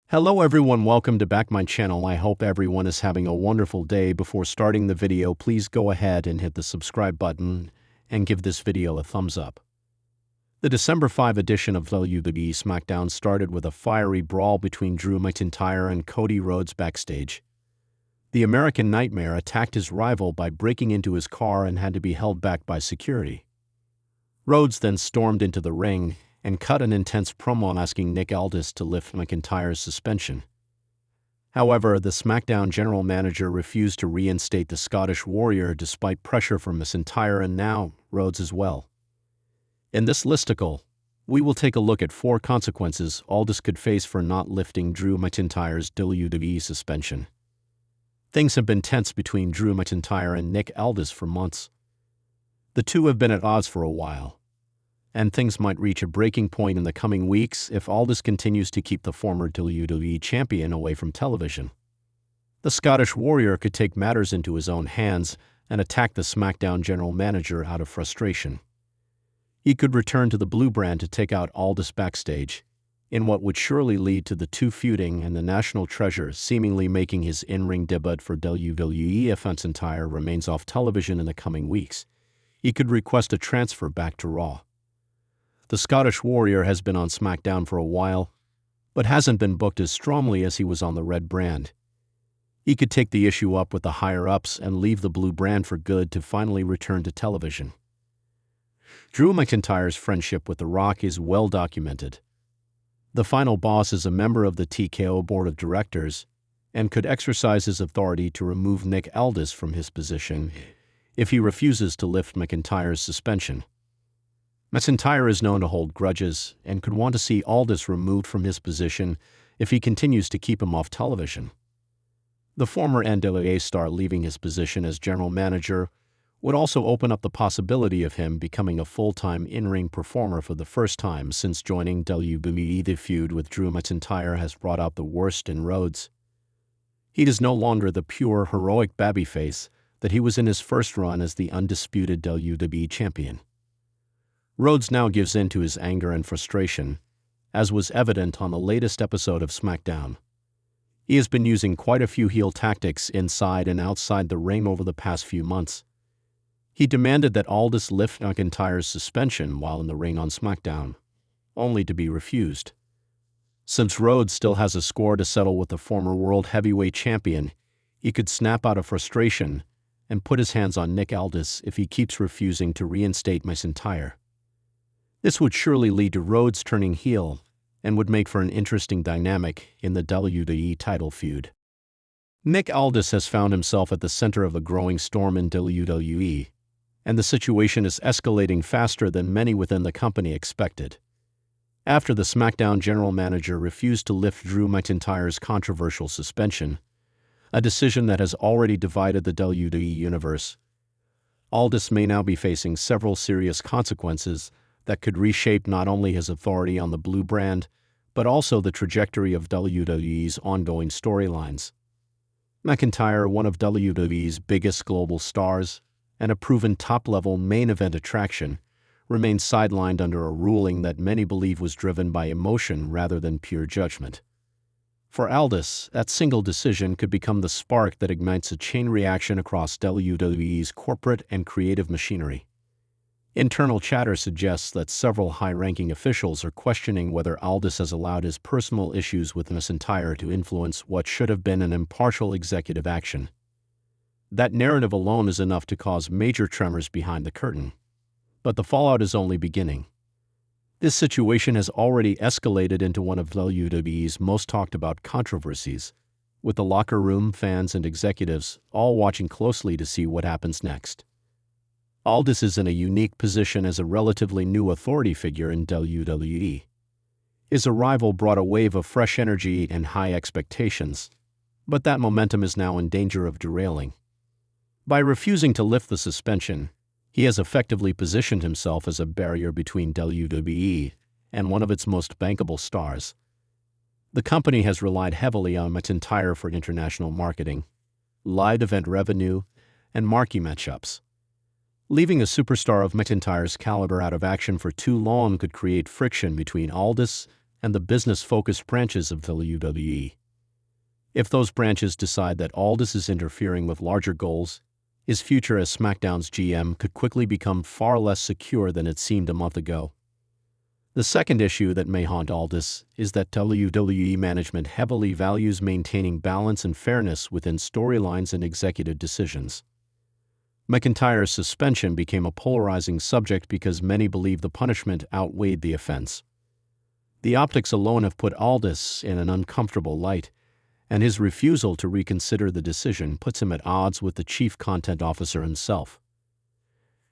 Hello everyone, welcome to back my channel. I hope everyone is having a wonderful day. Before starting the video, please go ahead and hit the subscribe button and give this video a thumbs up. The December 5 edition of WWE SmackDown started with a fiery brawl between Drew McIntyre and Cody Rhodes backstage. The American Nightmare attacked his rival by breaking into his car and had to be held back by security. Rhodes then stormed into the ring and cut an intense promo asking Aldis to lift McIntyre's suspension. However, the SmackDown general manager refused to reinstate the Scottish Warrior despite pressure from McIntyre and now Rhodes as well. In this listicle, we will take a look at 4 consequences Aldis could face for not lifting Drew McIntyre's WWE suspension. Things have been tense between Drew McIntyre and Aldis for months. The two have been at odds for a while, and things might reach a breaking point in the coming weeks if Aldis continues to keep the former WWE champion away from television. The Scottish Warrior could take matters into his own hands and attack the SmackDown general manager out of frustration. He could return to the blue brand to take out Aldis backstage, in what would surely lead to the two feuding and the national treasure seemingly making his in-ring debut for WWE if McIntyre remains off television in the coming weeks. He could request a transfer back to Raw. The Scottish Warrior has been on SmackDown for a while, but hasn't been booked as strongly as he was on the red brand. He could take the issue up with the higher-ups and leave the blue brand for good to finally return to television. Drew McIntyre's friendship with The Rock is well documented. The final boss is a member of the TKO board of directors and could exercise his authority to remove Aldis from his position if he refuses to lift McIntyre's suspension. McIntyre is known to hold grudges and could want to see Aldis removed from his position if he continues to keep him off television. The former NWA star leaving his position as general manager would also open up the possibility of him becoming a full-time in-ring performer for the first time since joining WWE. The feud with Drew McIntyre has brought out the worst in Rhodes. He is no longer the pure, heroic babyface that he was in his first run as the undisputed WWE champion. Rhodes now gives in to his anger and frustration, as was evident on the latest episode of SmackDown. He has been using quite a few heel tactics inside and outside the ring over the past few months. He demanded that Aldis lift McIntyre's suspension while in the ring on SmackDown, only to be refused. Since Rhodes still has a score to settle with the former World Heavyweight Champion, he could snap out of frustration and put his hands on Aldis if he keeps refusing to reinstate McIntyre. This would surely lead to Rhodes turning heel and would make for an interesting dynamic in the WWE title feud. Aldis has found himself at the center of a growing storm in WWE, and the situation is escalating faster than many within the company expected. After the SmackDown general manager refused to lift Drew McIntyre's controversial suspension, a decision that has already divided the WWE universe, Aldis may now be facing several serious consequences that could reshape not only his authority on the blue brand, but also the trajectory of WWE's ongoing storylines. McIntyre, one of WWE's biggest global stars and a proven top-level main event attraction, remains sidelined under a ruling that many believe was driven by emotion rather than pure judgment. For Aldis, that single decision could become the spark that ignites a chain reaction across WWE's corporate and creative machinery. Internal chatter suggests that several high-ranking officials are questioning whether Aldis has allowed his personal issues with McIntyre to influence what should have been an impartial executive action. That narrative alone is enough to cause major tremors behind the curtain. But the fallout is only beginning. This situation has already escalated into one of WWE's most talked-about controversies, with the locker room, fans, and executives all watching closely to see what happens next. Aldis is in a unique position as a relatively new authority figure in WWE. His arrival brought a wave of fresh energy and high expectations, but that momentum is now in danger of derailing. By refusing to lift the suspension, he has effectively positioned himself as a barrier between WWE and one of its most bankable stars. The company has relied heavily on McIntyre for international marketing, live event revenue, and marquee matchups. Leaving a superstar of McIntyre's caliber out of action for too long could create friction between Aldis and the business-focused branches of WWE. If those branches decide that Aldis is interfering with larger goals, his future as SmackDown's GM could quickly become far less secure than it seemed a month ago. The second issue that may haunt Aldis is that WWE management heavily values maintaining balance and fairness within storylines and executive decisions. McIntyre's suspension became a polarizing subject because many believe the punishment outweighed the offense. The optics alone have put Aldis in an uncomfortable light, and his refusal to reconsider the decision puts him at odds with the chief content officer himself.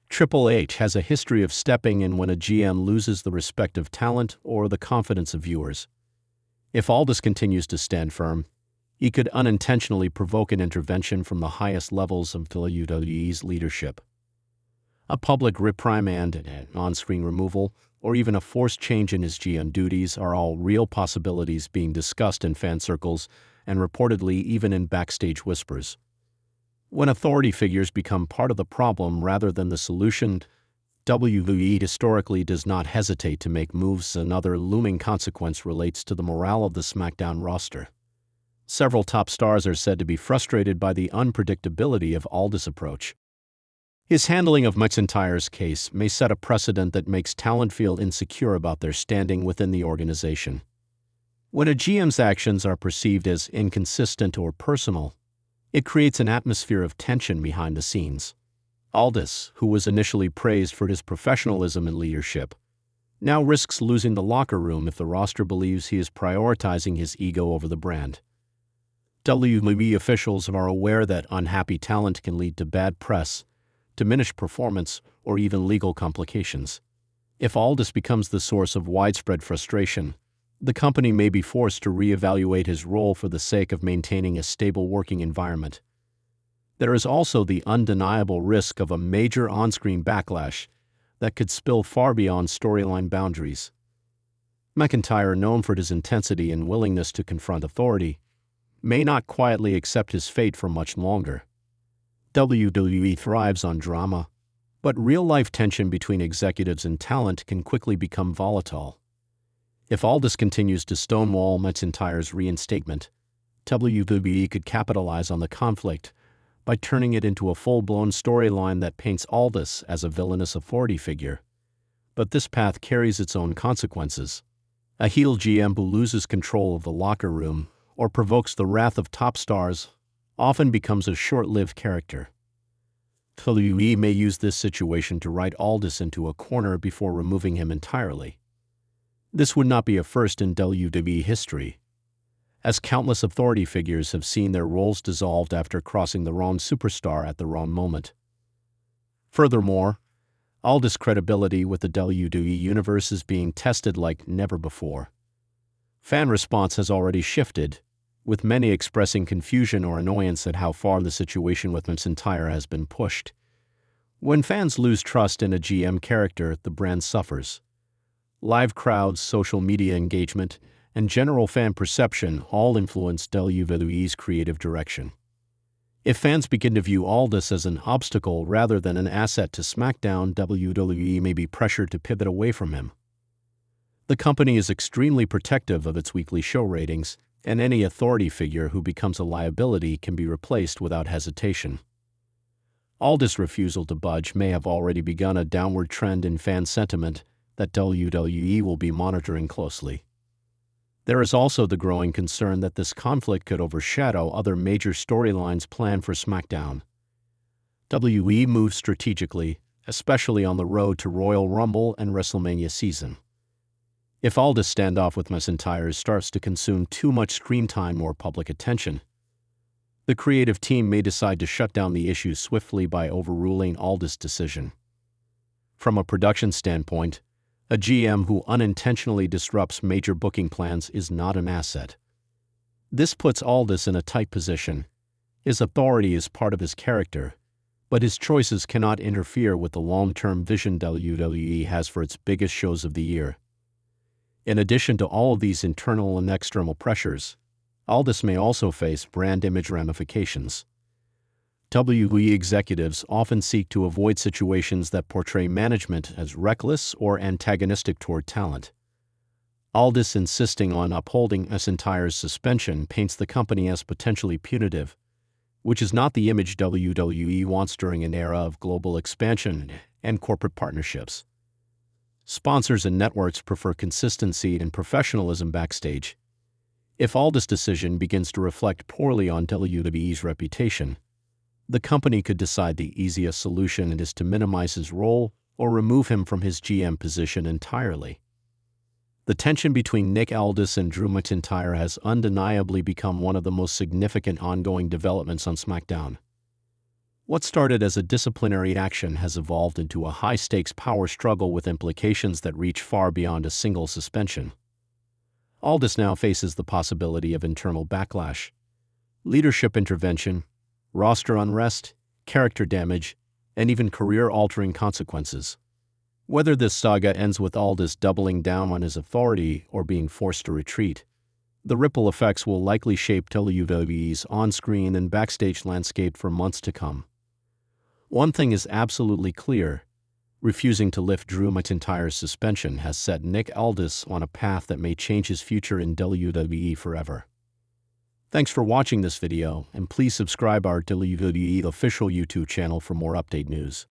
Triple H has a history of stepping in when a GM loses the respect of talent or the confidence of viewers. If Aldis continues to stand firm, he could unintentionally provoke an intervention from the highest levels of WWE's leadership. A public reprimand, an on-screen removal, or even a forced change in his GM duties are all real possibilities being discussed in fan circles and reportedly even in backstage whispers. When authority figures become part of the problem rather than the solution, WWE historically does not hesitate to make moves. Another looming consequence relates to the morale of the SmackDown roster. Several top stars are said to be frustrated by the unpredictability of Aldis' approach. His handling of McIntyre's case may set a precedent that makes talent feel insecure about their standing within the organization. When a GM's actions are perceived as inconsistent or personal, it creates an atmosphere of tension behind the scenes. Aldis, who was initially praised for his professionalism and leadership, now risks losing the locker room if the roster believes he is prioritizing his ego over the brand. WWE officials are aware that unhappy talent can lead to bad press, diminished performance, or even legal complications. If Aldis becomes the source of widespread frustration, the company may be forced to reevaluate his role for the sake of maintaining a stable working environment. There is also the undeniable risk of a major on-screen backlash that could spill far beyond storyline boundaries. McIntyre, known for his intensity and willingness to confront authority, may not quietly accept his fate for much longer. WWE thrives on drama, but real-life tension between executives and talent can quickly become volatile. If Aldis continues to stonewall McIntyre's reinstatement, WWE could capitalize on the conflict by turning it into a full-blown storyline that paints Aldis as a villainous authority figure. But this path carries its own consequences. A heel GM who loses control of the locker room or provokes the wrath of top stars often becomes a short-lived character. WWE may use this situation to write Aldis into a corner before removing him entirely. This would not be a first in WWE history, as countless authority figures have seen their roles dissolved after crossing the wrong superstar at the wrong moment. Furthermore, Aldis' credibility with the WWE Universe is being tested like never before. Fan response has already shifted, with many expressing confusion or annoyance at how far the situation with McIntyre has been pushed. When fans lose trust in a GM character, the brand suffers. Live crowds, social media engagement, and general fan perception all influence WWE's creative direction. If fans begin to view Aldis as an obstacle rather than an asset to SmackDown, WWE may be pressured to pivot away from him. The company is extremely protective of its weekly show ratings, and any authority figure who becomes a liability can be replaced without hesitation. Aldis' refusal to budge may have already begun a downward trend in fan sentiment that WWE will be monitoring closely. There is also the growing concern that this conflict could overshadow other major storylines planned for SmackDown. WWE moves strategically, especially on the road to Royal Rumble and WrestleMania season. If Aldis' standoff with McIntyre starts to consume too much screen time or public attention, the creative team may decide to shut down the issue swiftly by overruling Aldis' decision. From a production standpoint, a GM who unintentionally disrupts major booking plans is not an asset. This puts Aldis in a tight position. His authority is part of his character, but his choices cannot interfere with the long-term vision WWE has for its biggest shows of the year. In addition to all of these internal and external pressures, Aldis may also face brand image ramifications. WWE executives often seek to avoid situations that portray management as reckless or antagonistic toward talent. Aldis insisting on upholding McIntyre's suspension paints the company as potentially punitive, which is not the image WWE wants during an era of global expansion and corporate partnerships. Sponsors and networks prefer consistency and professionalism backstage. If Aldis' decision begins to reflect poorly on WWE's reputation, the company could decide the easiest solution is to minimize his role or remove him from his GM position entirely. The tension between Nick Aldis and Drew McIntyre has undeniably become one of the most significant ongoing developments on SmackDown. What started as a disciplinary action has evolved into a high-stakes power struggle with implications that reach far beyond a single suspension. Aldis now faces the possibility of internal backlash, leadership intervention, roster unrest, character damage, and even career-altering consequences. Whether this saga ends with Aldis doubling down on his authority or being forced to retreat, the ripple effects will likely shape WWE's on-screen and backstage landscape for months to come. One thing is absolutely clear: refusing to lift Drew McIntyre's suspension has set Nick Aldis on a path that may change his future in WWE forever. Thanks for watching this video, and please subscribe our WWE official YouTube channel for more update news.